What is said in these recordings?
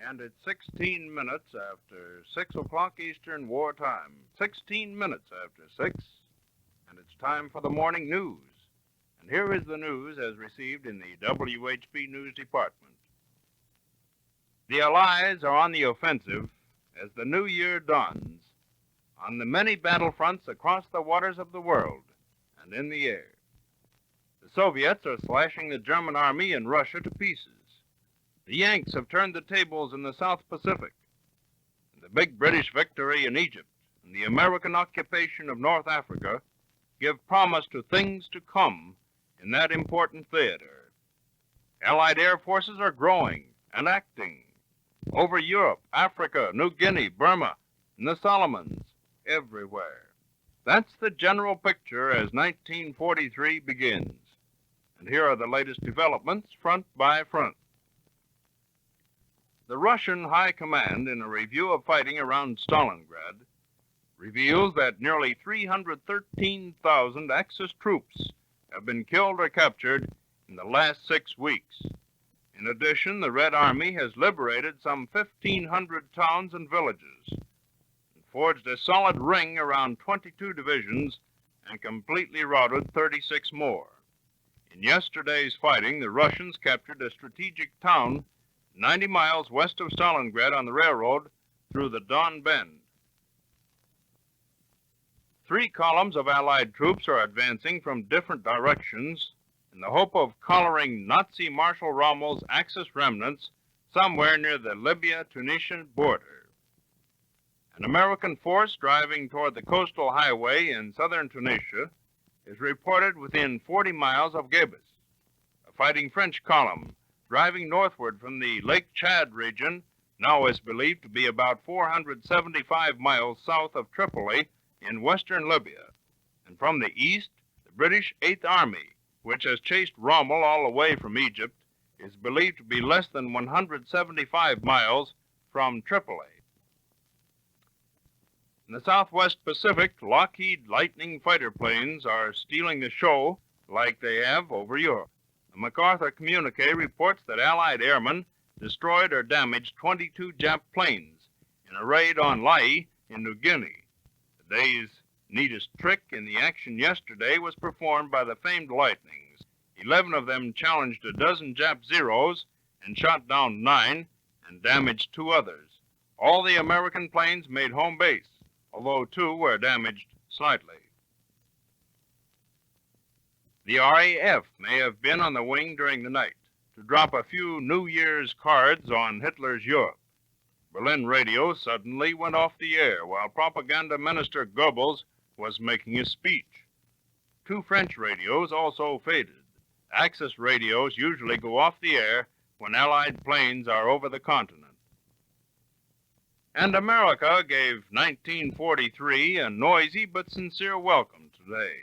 And it's 16 minutes after 6 o'clock Eastern Wartime. 16 minutes after 6, and it's time for the morning news. And here is the news as received in the WHP News Department. The Allies are on the offensive as the new year dawns on the many battlefronts across the waters of the world and in the air. The Soviets are slashing the German army in Russia to pieces. The Yanks have turned the tables in the South Pacific. The big British victory in Egypt and the American occupation of North Africa give promise to things to come in that important theater. Allied air forces are growing and acting over Europe, Africa, New Guinea, Burma, and the Solomons, everywhere. That's the general picture as 1943 begins. And here are the latest developments front by front. The Russian High Command, in a review of fighting around Stalingrad, reveals that nearly 313,000 Axis troops have been killed or captured in the last 6 weeks. In addition, the Red Army has liberated some 1,500 towns and villages, and forged a solid ring around 22 divisions and completely routed 36 more. In yesterday's fighting, the Russians captured a strategic town 90 miles west of Stalingrad on the railroad through the Don Bend. 3 columns of Allied troops are advancing from different directions in the hope of collaring Nazi Marshal Rommel's Axis remnants somewhere near the Libya-Tunisian border. An American force driving toward the coastal highway in southern Tunisia is reported within 40 miles of Gabes. A fighting French column driving northward from the Lake Chad region now is believed to be about 475 miles south of Tripoli in western Libya. And from the east, the British 8th Army, which has chased Rommel all the way from Egypt, is believed to be less than 175 miles from Tripoli. In the Southwest Pacific, Lockheed Lightning fighter planes are stealing the show like they have over Europe. The MacArthur communique reports that Allied airmen destroyed or damaged 22 Jap planes in a raid on Lae in New Guinea. The day's neatest trick in the action yesterday was performed by the famed Lightnings. 11 of them challenged a dozen Jap Zeros and shot down 9 and damaged 2 others. All the American planes made home base, although 2 were damaged slightly. The RAF may have been on the wing during the night to drop a few New Year's cards on Hitler's Europe. Berlin radio suddenly went off the air while propaganda minister Goebbels was making a speech. 2 French radios also faded. Axis radios usually go off the air when Allied planes are over the continent. And America gave 1943 a noisy but sincere welcome today.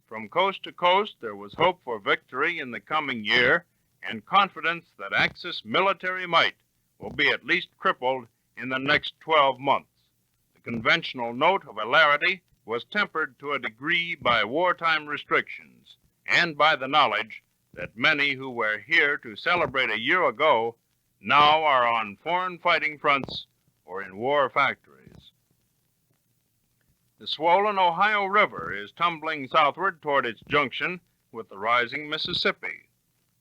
From coast to coast, there was hope for victory in the coming year and confidence that Axis military might will be at least crippled in the next 12 months. The conventional note of hilarity was tempered to a degree by wartime restrictions and by the knowledge that many who were here to celebrate a year ago now are on foreign fighting fronts or in war factories. The swollen Ohio River is tumbling southward toward its junction with the rising Mississippi.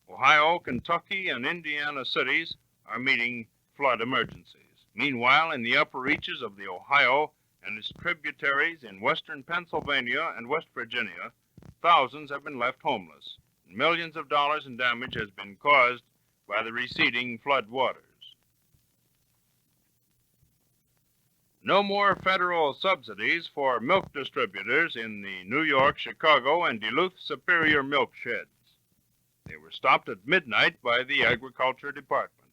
Ohio, Kentucky, and Indiana cities are meeting flood emergencies. Meanwhile, in the upper reaches of the Ohio and its tributaries in western Pennsylvania and West Virginia, thousands have been left homeless, and millions of dollars in damage has been caused by the receding flood waters. No more federal subsidies for milk distributors in the New York, Chicago, and Duluth Superior milk sheds. They were stopped at midnight by the Agriculture Department.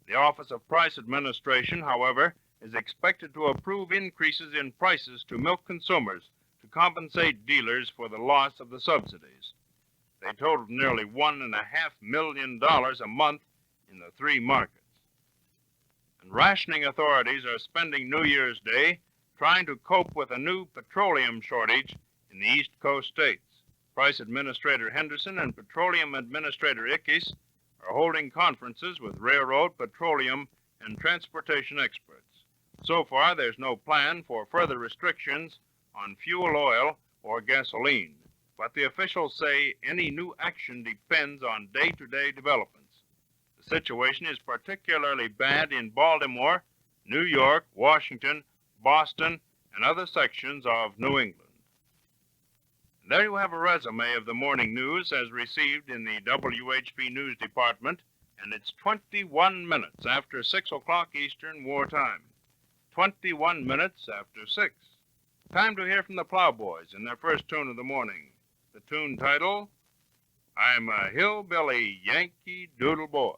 The Office of Price Administration, however, is expected to approve increases in prices to milk consumers to compensate dealers for the loss of the subsidies. They totaled nearly $1.5 million a month in the 3 markets. And rationing authorities are spending New Year's Day trying to cope with a new petroleum shortage in the East Coast states. Price Administrator Henderson and Petroleum Administrator Ickes are holding conferences with railroad, petroleum, and transportation experts. So far, there's no plan for further restrictions on fuel oil or gasoline, but the officials say any new action depends on day-to-day developments. The situation is particularly bad in Baltimore, New York, Washington, Boston, and other sections of New England. And there you have a resume of the morning news as received in the WHP News Department, and it's 21 minutes after 6 o'clock Eastern Wartime. 21 minutes after 6. Time to hear from the Plowboys in their first tune of the morning. The tune title, I'm a Hillbilly Yankee Doodle Boy.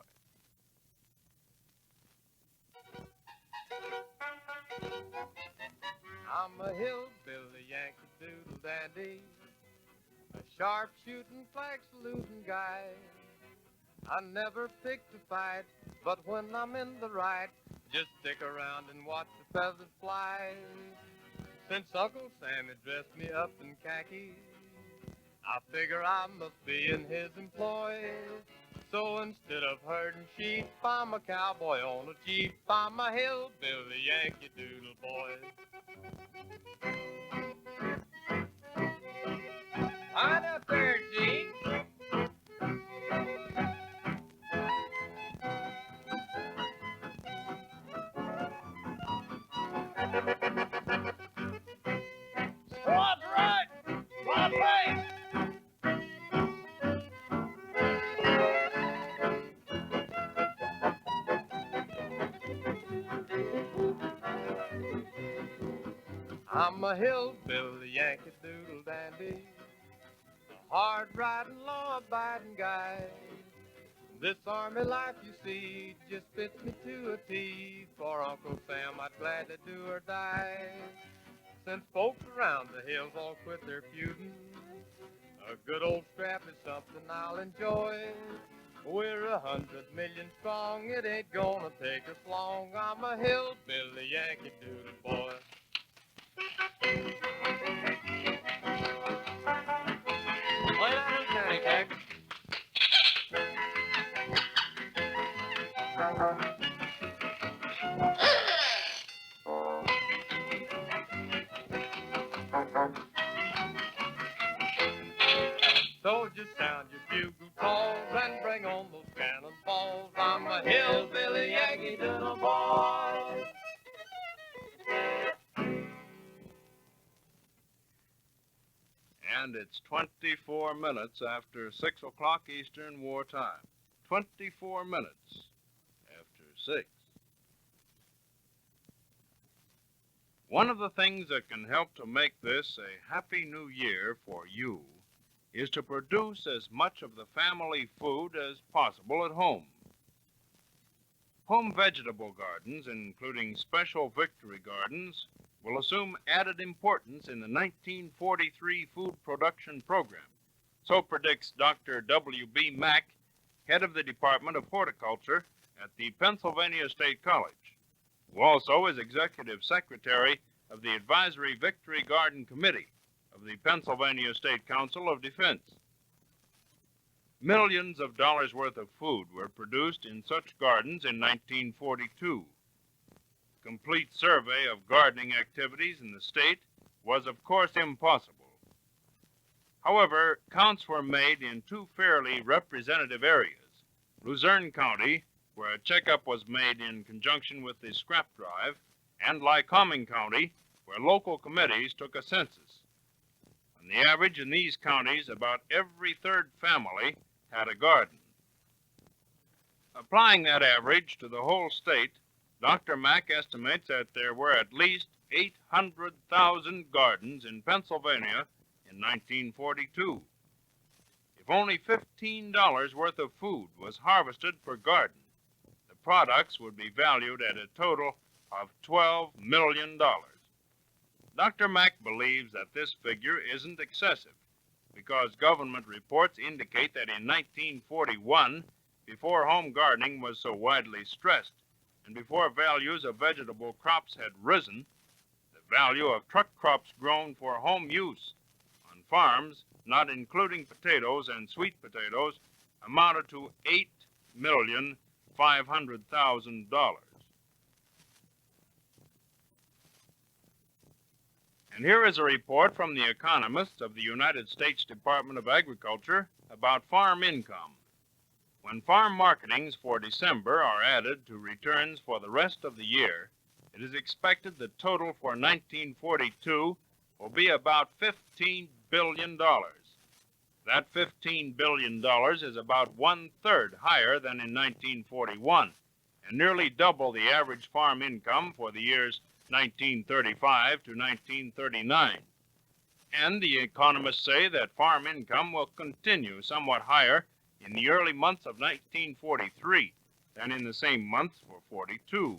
I'm a hillbilly Yankee Doodle dandy, a sharp-shooting, flag-saluting guy. I never picked a fight, but when I'm in the right, just stick around and watch the feathers fly. Since Uncle Sammy dressed me up in khaki, I figure I must be in his employ. So instead of herding sheep, I'm a cowboy on a jeep. I'm a hillbilly Yankee Doodle boy. On a third jeep. Squad's right! Squad right! I'm a hillbilly Yankee Doodle dandy, a hard-riding, law-abiding guy. This army life, you see, just fits me to a T. For Uncle Sam, I'd gladly do or die. Since folks around the hills all quit their feuding, a good old scrap is something I'll enjoy. We're 100 million strong, it ain't gonna take us long. I'm a hillbilly Yankee Doodle boy. Play that in County Tech. So just sound your bugle calls and bring on those cannonballs. I'm a hillbilly Yankee Doodle boy. And it's 24 minutes after 6 o'clock Eastern Wartime. 24 minutes after 6. One of the things that can help to make this a happy new year for you is to produce as much of the family food as possible at home. Home vegetable gardens, including special victory gardens, will assume added importance in the 1943 food production program. So predicts Dr. W.B. Mack, head of the Department of Horticulture at the Pennsylvania State College, who also is executive secretary of the Advisory Victory Garden Committee of the Pennsylvania State Council of Defense. Millions of dollars worth of food were produced in such gardens in 1942. A complete survey of gardening activities in the state was, of course, impossible. However, counts were made in two fairly representative areas: Luzerne County, where a checkup was made in conjunction with the scrap drive, and Lycoming County, where local committees took a census. On the average in these counties, about every third family had a garden. Applying that average to the whole state, Dr. Mack estimates that there were at least 800,000 gardens in Pennsylvania in 1942. If only $15 worth of food was harvested per garden, the products would be valued at a total of $12 million. Dr. Mack believes that this figure isn't excessive because government reports indicate that in 1941, before home gardening was so widely stressed, and before values of vegetable crops had risen, the value of truck crops grown for home use on farms, not including potatoes and sweet potatoes, amounted to $8,500,000. And here is a report from the economists of the United States Department of Agriculture about farm income. When farm marketings for December are added to returns for the rest of the year, it is expected the total for 1942 will be about $15 billion. That $15 billion is about one-third higher than in 1941, and nearly double the average farm income for the years 1935 to 1939. And the economists say that farm income will continue somewhat higher in the early months of 1943 than in the same months for 42.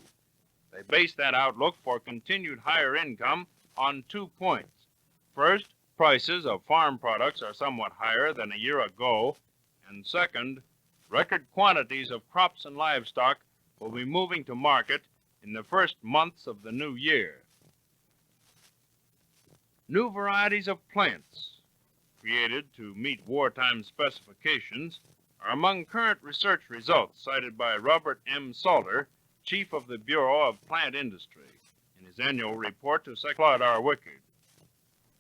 They base that outlook for continued higher income on 2 points. First, prices of farm products are somewhat higher than a year ago, and second, record quantities of crops and livestock will be moving to market in the first months of the new year. New varieties of plants, created to meet wartime specifications, are among current research results cited by Robert M. Salter, Chief of the Bureau of Plant Industry, in his annual report to Secretary R. Wickard.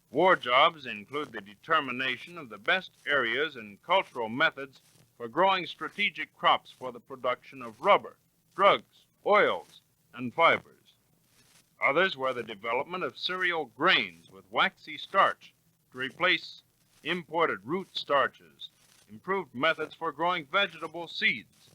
War jobs include the determination of the best areas and cultural methods for growing strategic crops for the production of rubber, drugs, oils, and fibers. Others were the development of cereal grains with waxy starch to replace imported root starches, improved methods for growing vegetable seeds,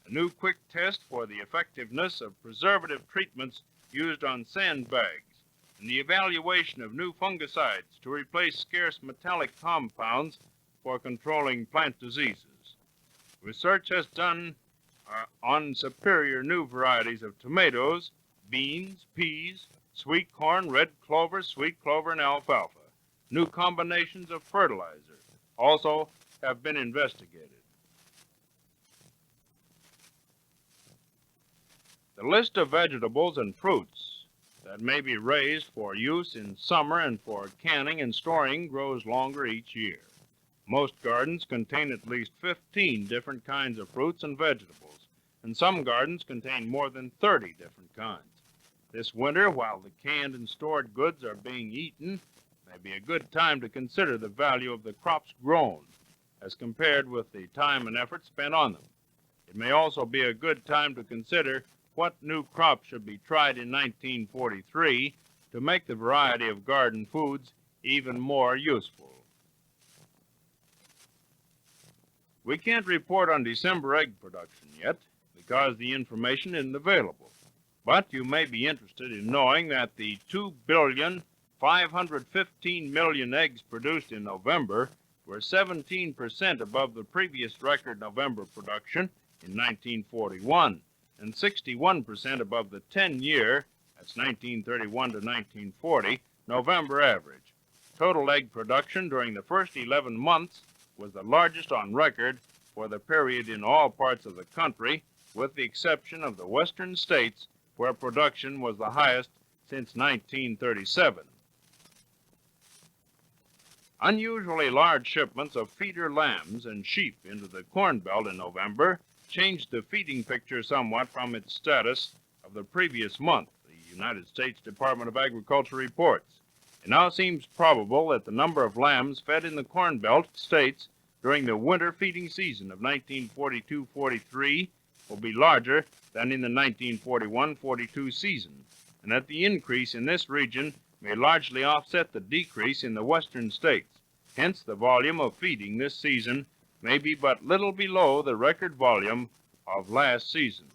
a new quick test for the effectiveness of preservative treatments used on sandbags, and the evaluation of new fungicides to replace scarce metallic compounds for controlling plant diseases. Research has done on superior new varieties of tomatoes, beans, peas, sweet corn, red clover, sweet clover, and alfalfa. New combinations of fertilizer also have been investigated. The list of vegetables and fruits that may be raised for use in summer and for canning and storing grows longer each year. Most gardens contain at least 15 different kinds of fruits and vegetables, and some gardens contain more than 30 different kinds. This winter, while the canned and stored goods are being eaten, may be a good time to consider the value of the crops grown as compared with the time and effort spent on them. It may also be a good time to consider what new crops should be tried in 1943 to make the variety of garden foods even more useful. We can't report on December egg production yet because the information isn't available, but you may be interested in knowing that the 2,515,000,000 eggs produced in November were 17% above the previous record November production in 1941, and 61% above the 10-year, that's 1931 to 1940, November average. Total egg production during the first 11 months was the largest on record for the period in all parts of the country, with the exception of the western states, where production was the highest since 1937. Unusually large shipments of feeder lambs and sheep into the Corn Belt in November changed the feeding picture somewhat from its status of the previous month, the United States Department of Agriculture reports. It now seems probable that the number of lambs fed in the Corn Belt states during the winter feeding season of 1942-43 will be larger than in the 1941-42 season, and that the increase in this region may largely offset the decrease in the western states. Hence, the volume of feeding this season may be but little below the record volume of last season.